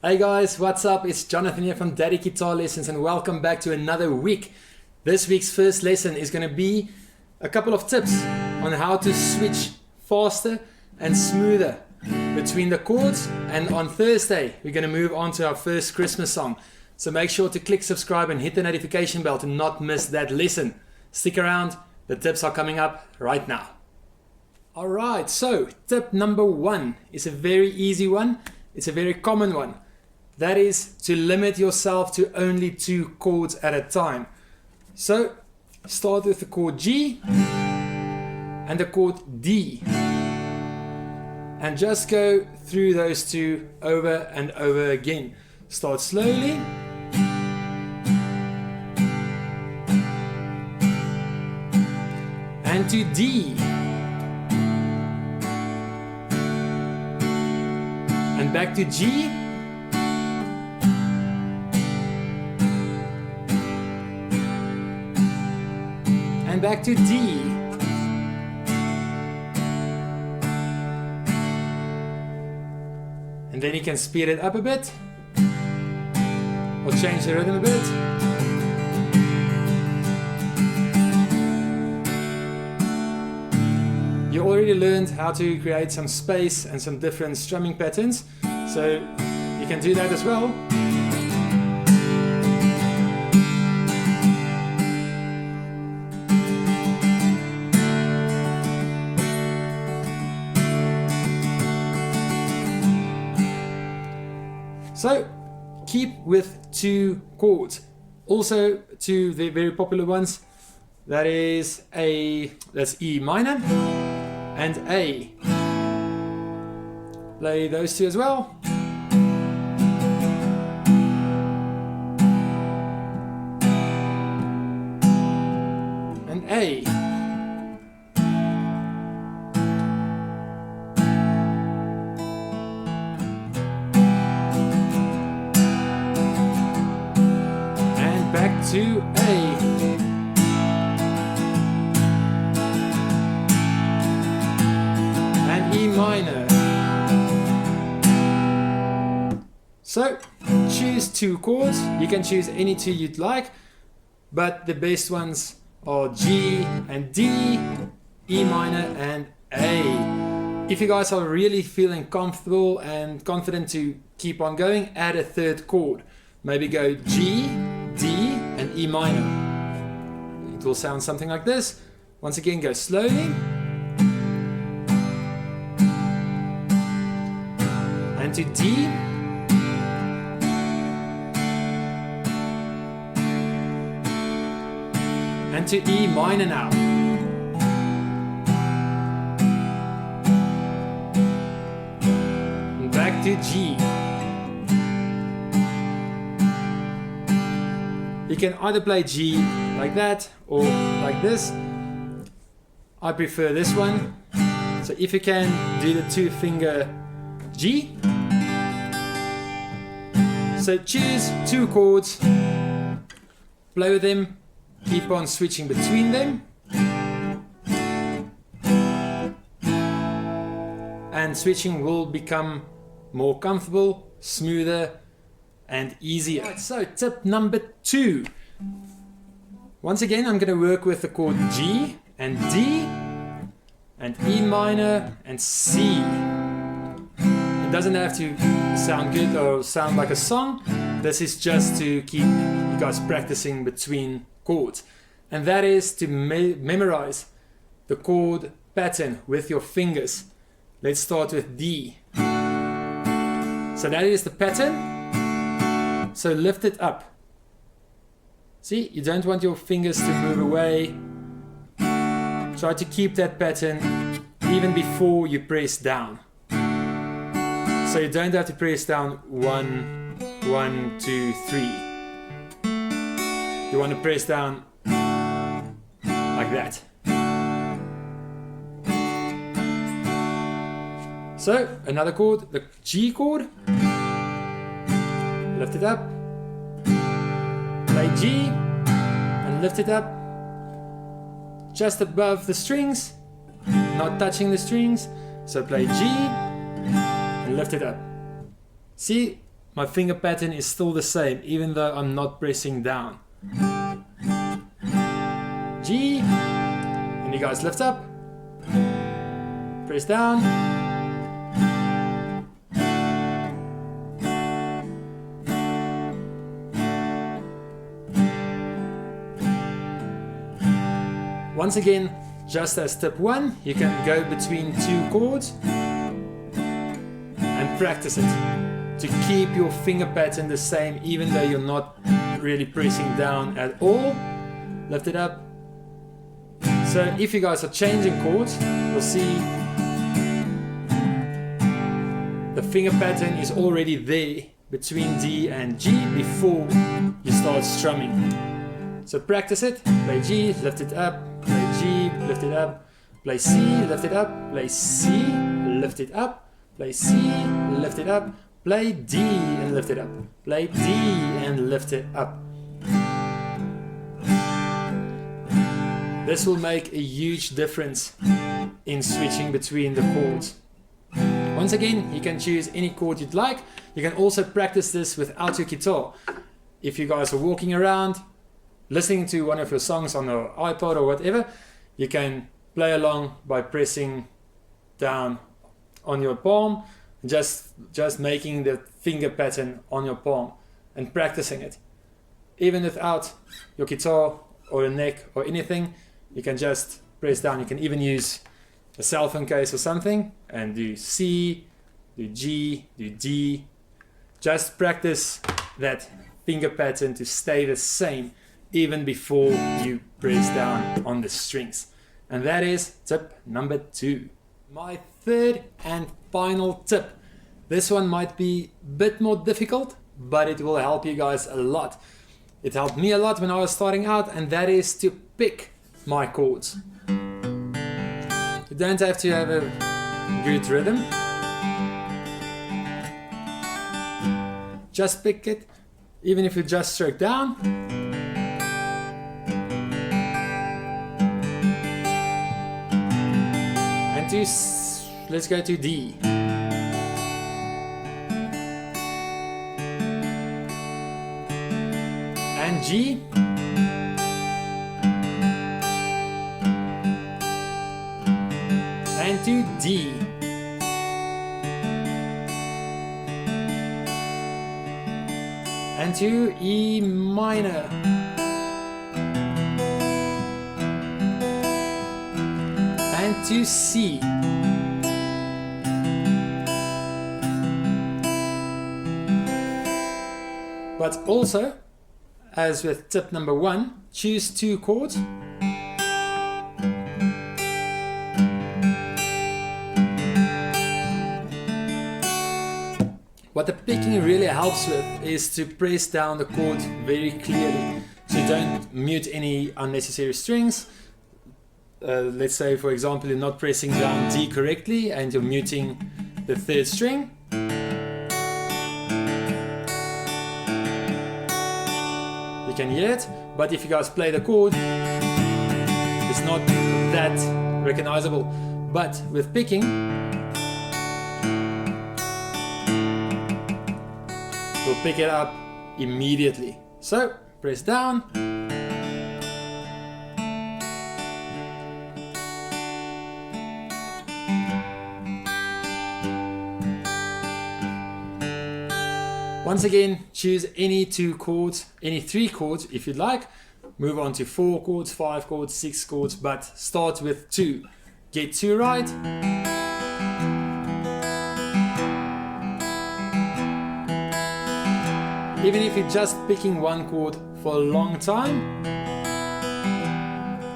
Hey guys, what's up? It's Jonathan here from Daddy Guitar Lessons and welcome back to another week. This week's first lesson is going to be a couple of tips on how to switch faster and smoother between the chords, and on Thursday we're going to move on to our first Christmas song. So make sure to click subscribe and hit the notification bell to not miss that lesson. Stick around, the tips are coming up right now. Alright, so tip number 1 is a very easy one. It's a very common one. That is to limit yourself to only 2 chords at a time. So start with the chord G and the chord D. And just go through those two over and over again. Start slowly. And to D. And back to G. And back to D. And then you can speed it up a bit. Or change the rhythm a bit. You already learned how to create some space and some different strumming patterns, so you can do that as well. So keep with 2 chords. Also 2 very popular ones. That's E minor and A. Play those 2 as well. And A. And back to A. E minor. So choose 2 chords. You can choose any 2 you'd like, but the best ones are G and D, E minor and A. If you guys are really feeling comfortable and confident to keep on going, add a 3rd chord. Maybe go G, D and E minor. It will sound something like this. Once again, go slowly. And to D, and to E minor now, and back to G. You can either play G like that or like this. I prefer this one. So if you can, do the 2-finger G. So choose 2 chords, play with them, keep on switching between them, and switching will become more comfortable, smoother and easier. Right, so tip number 2. Once again, I'm going to work with the chord G and D and E minor and C. It doesn't have to sound good or sound like a song. This is just to keep you guys practicing between chords. And that is to memorize the chord pattern with your fingers. Let's start with D. So that is the pattern. So lift it up. See, you don't want your fingers to move away. Try to keep that pattern even before you press down. So you don't have to press down 1, 1, 2, 3. You want to press down like that. So another chord, the G chord. Lift it up. Play G and lift it up. Just above the strings, not touching the strings. So play G and lift it up. See, my finger pattern is still the same, even though I'm not pressing down. G, and you guys lift up, press down, once again, just as tip 1, you can go between 2 chords and practice it to keep your finger pattern the same, even though you're not really pressing down at all. Lift it up. So if you guys are changing chords, you'll see the finger pattern is already there between D and G before you start strumming. So practice it. Play G, lift it up, play G, lift it up, play C, lift it up, play C, lift it up, play C, lift it up, play D and lift it up, play D and lift it up. This will make a huge difference in switching between the chords. Once again, you can choose any chord you'd like. You can also practice this without your guitar. If you guys are walking around, listening to one of your songs on your iPod or whatever, you can play along by pressing down on your palm, just making the finger pattern on your palm and practicing it. Even without your guitar or a neck or anything, you can just press down. You can even use a cellphone case or something and do C, do G, do D. Just practice that finger pattern to stay the same even before you press down on the strings. And that is tip number 2. My third and final tip. This one might be a bit more difficult, but it will help you guys a lot. It helped me a lot when I was starting out, and that is to pick my chords. You don't have to have a good rhythm. Just pick it, even if you just stroke down. And let's go to D. And G. And to D. And to E minor. And to C. But also, as with tip number 1, choose 2 chords. What the picking really helps with is to press down the chord very clearly, so you don't mute any unnecessary strings. Let's say, for example, you're not pressing down D correctly and you're muting the 3rd string. You can hear it, but if you guys play the chord, it's not that recognizable. But with picking, you'll pick it up immediately. So press down. Once again, choose any 2 chords, any 3 chords if you'd like. Move on to 4 chords, 5 chords, 6 chords, but start with 2. Get 2 right. Even if you're just picking 1 chord for a long time,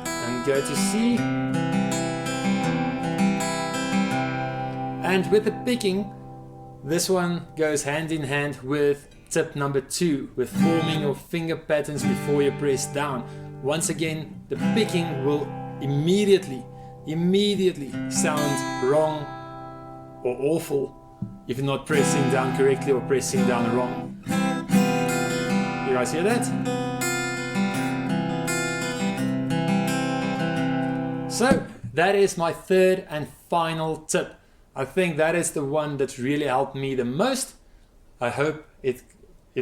and go to C. And with the picking, this one goes hand in hand with tip number 2, with forming your finger patterns before you press down. Once again, the picking will immediately sound wrong or awful if you're not pressing down correctly or pressing down wrong. You guys hear that? So that is my 3rd and final tip. I think that is the one that really helped me the most. I hope it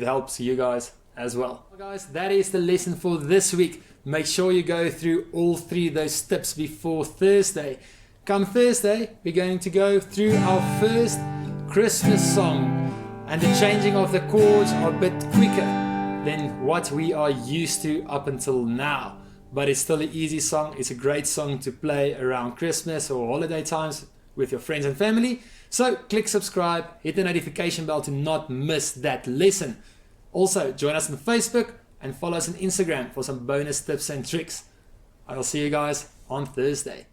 helps you guys as well. Guys, that is the lesson for this week. Make sure you go through all 3 of those tips before Thursday. Come Thursday, we're going to go through our first Christmas song, and the changing of the chords are a bit quicker than what we are used to up until now. But it's still an easy song. It's a great song to play around Christmas or holiday times with your friends and family. So click subscribe, hit the notification bell to not miss that lesson. Also, join us on Facebook and follow us on Instagram for some bonus tips and tricks. I'll see you guys on Thursday.